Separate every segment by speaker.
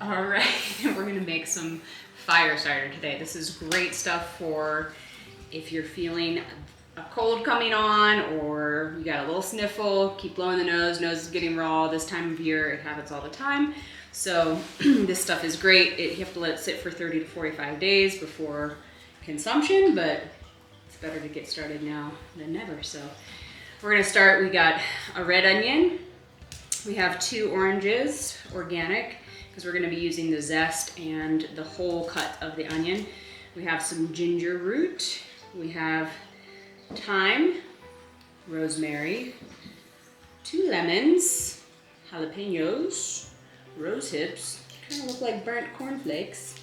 Speaker 1: All right, we're gonna make some fire cider today. This is great stuff for if you're feeling a cold coming on or you got a little sniffle, keep blowing the nose is getting raw. This time of year, it happens all the time. So this stuff is great. You have to let it sit for 30 to 45 days before consumption, but it's better to get started now than never. So we're gonna start, we got a red onion. We have 2 oranges, organic, because we're gonna be using the zest and the whole cut of the onion. We have some ginger root. We have thyme, rosemary, 2 lemons, jalapenos, rose hips, kind of look like burnt cornflakes.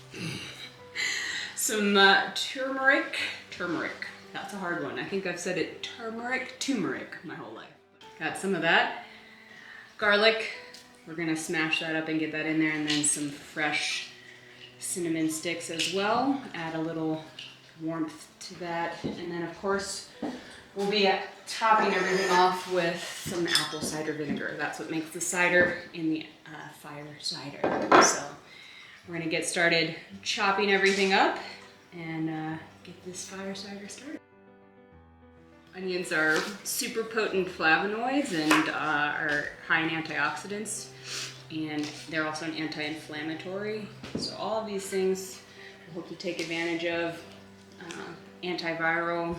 Speaker 1: Some turmeric, that's a hard one. I think I've said it turmeric my whole life. Got some of that. Garlic, we're gonna smash that up and get that in there, and then some fresh cinnamon sticks as well. Add a little warmth to that. And then of course, we'll be topping everything off with some apple cider vinegar. That's what makes the cider in the fire cider. So we're gonna get started chopping everything up and get this fire cider started. Onions are super potent flavonoids and are high in antioxidants, and they're also an anti-inflammatory. So all of these things I hope to take advantage of. Antiviral.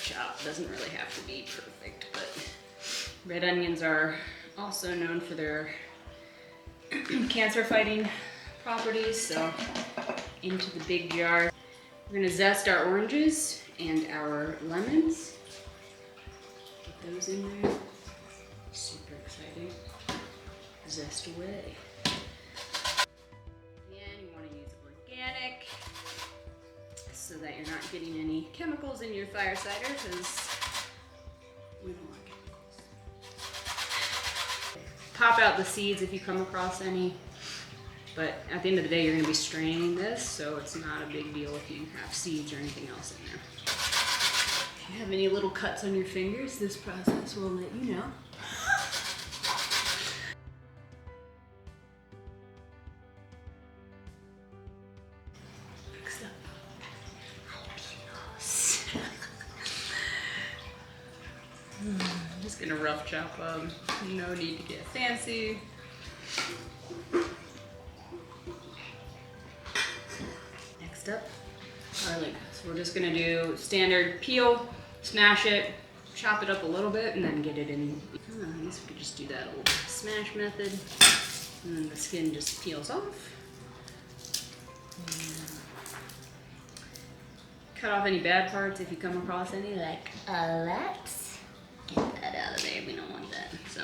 Speaker 1: Chop doesn't really have to be perfect, but red onions are also known for their cancer fighting properties. So into the big jar. We're gonna zest our oranges and our lemons. Put those in there. Super exciting. Zest away. Again, you want to use organic so that you're not getting any chemicals in your fire cider, because we don't want chemicals. Pop out the seeds if you come across any. But at the end of the day, you're going to be straining this, so it's not a big deal if you have seeds or anything else in there. If you have any little cuts on your fingers, this process will let you know. Next up, jalapenos. I'm just going to rough chop them. No need to get fancy. Up garlic. So we're just gonna do standard peel, smash it, chop it up a little bit, and then get it in. I guess we could just do that old smash method, and then the skin just peels off. Cut off any bad parts if you come across any, like that. Get that out of there. We don't want that. So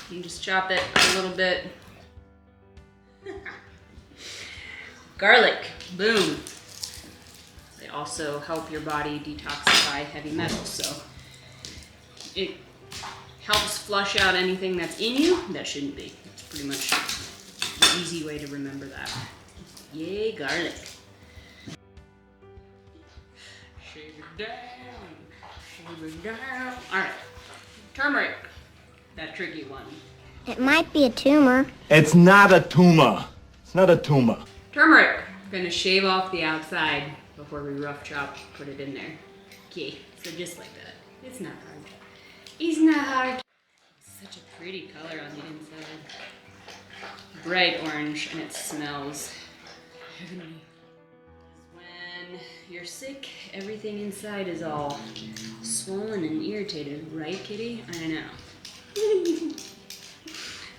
Speaker 1: you can just chop it a little bit. Garlic, boom. They also help your body detoxify heavy metals, so it helps flush out anything that's in you that shouldn't be. It's pretty much the easy way to remember that. Yay, garlic. Shave it down, shave it down. All right, turmeric, that tricky one.
Speaker 2: It might be a tumor.
Speaker 3: It's not a tumor. It's not a tumor.
Speaker 1: Turmeric, we're gonna shave off the outside before we rough chop, put it in there. Okay, so just like that. It's not hard. It's not hard. Such a pretty color on the inside. Bright orange, and it smells heavenly. When you're sick, everything inside is all swollen and irritated, right, kitty? I know.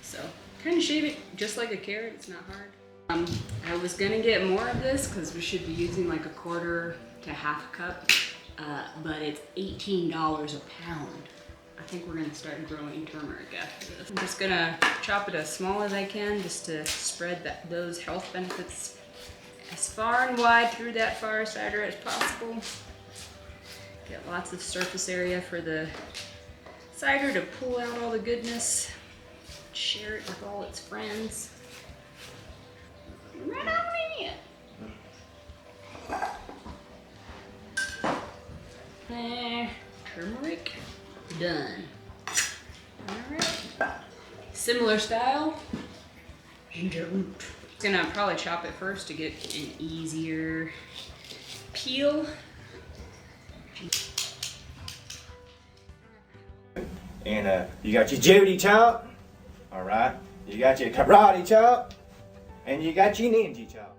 Speaker 1: So, kind of shave it just like a carrot, it's not hard. I was gonna get more of this because we should be using like 1/4 to 1/2 cup, but it's $18 a pound. I think we're gonna start growing turmeric after this. I'm just gonna chop it as small as I can just to spread those health benefits as far and wide through that fire cider as possible. Get lots of surface area for the cider to pull out all the goodness. Share it with all its friends. Right on in it. There. Turmeric. Done. Alright. Similar style. Ginger root. Gonna probably chop it first to get an easier peel.
Speaker 4: And you got your Judy chop, all right? You got your karate chop, and you got your ninja chop.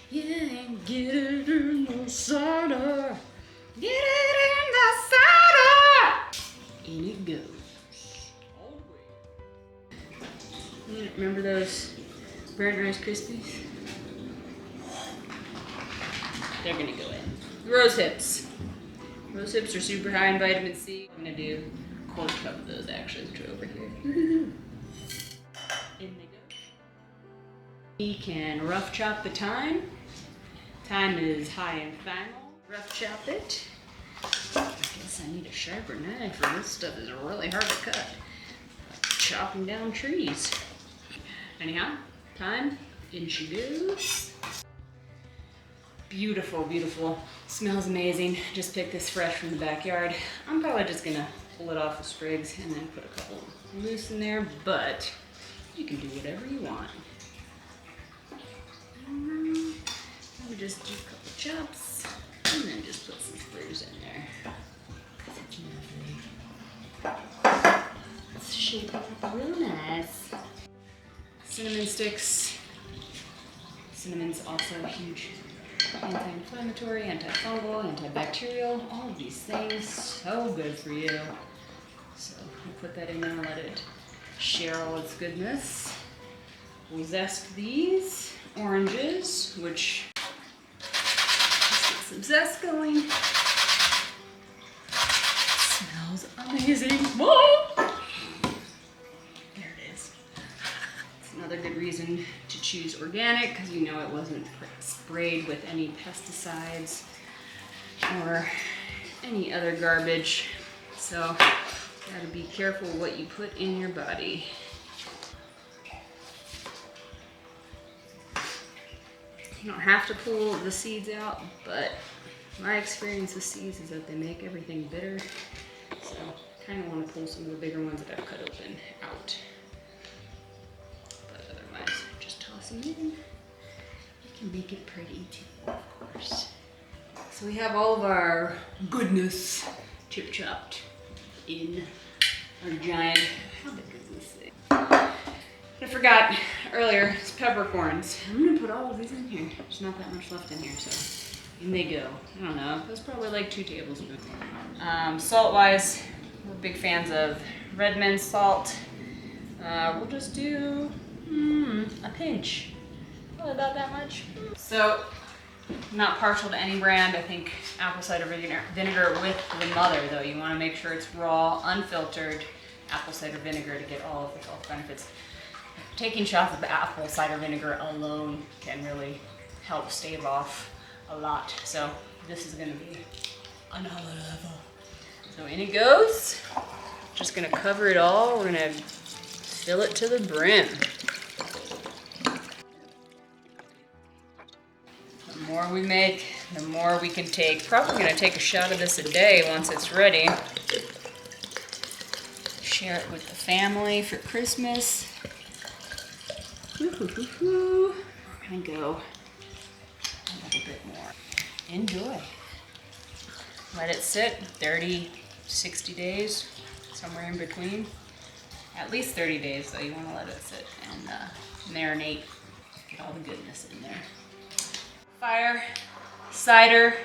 Speaker 1: Yeah, get it in the cider. Get it in the cider. In it goes. Remember those burnt Rice Krispies? They're gonna go in. Rose hips. Rose hips are super high in vitamin C. I'm gonna do a quarter cup of those actually, which are over here. In they go. We can rough chop the thyme. Thyme is high in thymol. Rough chop it. I guess I need a sharper knife, or this stuff is really hard to cut. Chopping down trees. Anyhow, thyme, in she goes. Beautiful, beautiful. Smells amazing. Just picked this fresh from the backyard. I'm probably just gonna pull it off the sprigs and then put a couple loose in there, but you can do whatever you want. I would just do a couple chops and then just put some sprigs in there. It's shaping up real nice. Cinnamon sticks. Cinnamon's also a huge anti-inflammatory, antifungal, antibacterial, all of these things, so good for you. So I'll put that in there and let it share all its goodness. We'll zest these oranges, which let's get some zest going. Smells amazing. Whoa! There it is. It's another good reason to choose organic, because you know it wasn't sprayed with any pesticides or any other garbage. So gotta be careful what you put in your body. You don't have to pull the seeds out, but my experience with seeds is that they make everything bitter. So I kind of want to pull some of the bigger ones that I've cut open out. But otherwise, just toss them in. You can make it pretty too, of course. So we have all of our goodness chip chopped in our giant, how big is this thing? I forgot earlier, it's peppercorns. I'm gonna put all of these in here. There's not that much left in here, so in they go. I don't know, that's probably like 2 tablespoons. Salt-wise, we're big fans of Redmond salt. We'll just do a pinch. Probably about that much. So, I'm not partial to any brand. I think apple cider vinegar with the mother, though. You want to make sure it's raw, unfiltered apple cider vinegar to get all of the health benefits. Taking shots of apple cider vinegar alone can really help stave off a lot. So this is going to be another level. So in it goes. Just going to cover it all. We're going to fill it to the brim. The more we make, the more we can take. Probably going to take a shot of this a day once it's ready. Share it with the family for Christmas. We're gonna go a little bit more. Enjoy. Let it sit 30, 60 days, somewhere in between. At least 30 days, though. You want to let it sit and marinate, get all the goodness in there. Fire, cider,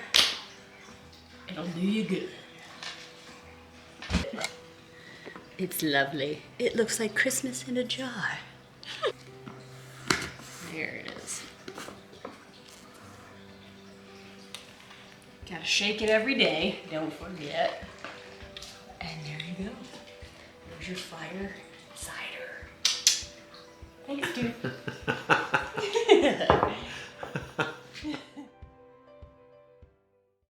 Speaker 1: it'll do you good. It's lovely. It looks like Christmas in a jar. There it is. Gotta shake it every day, don't forget. And there you go. There's your fire cider. Thanks, dude.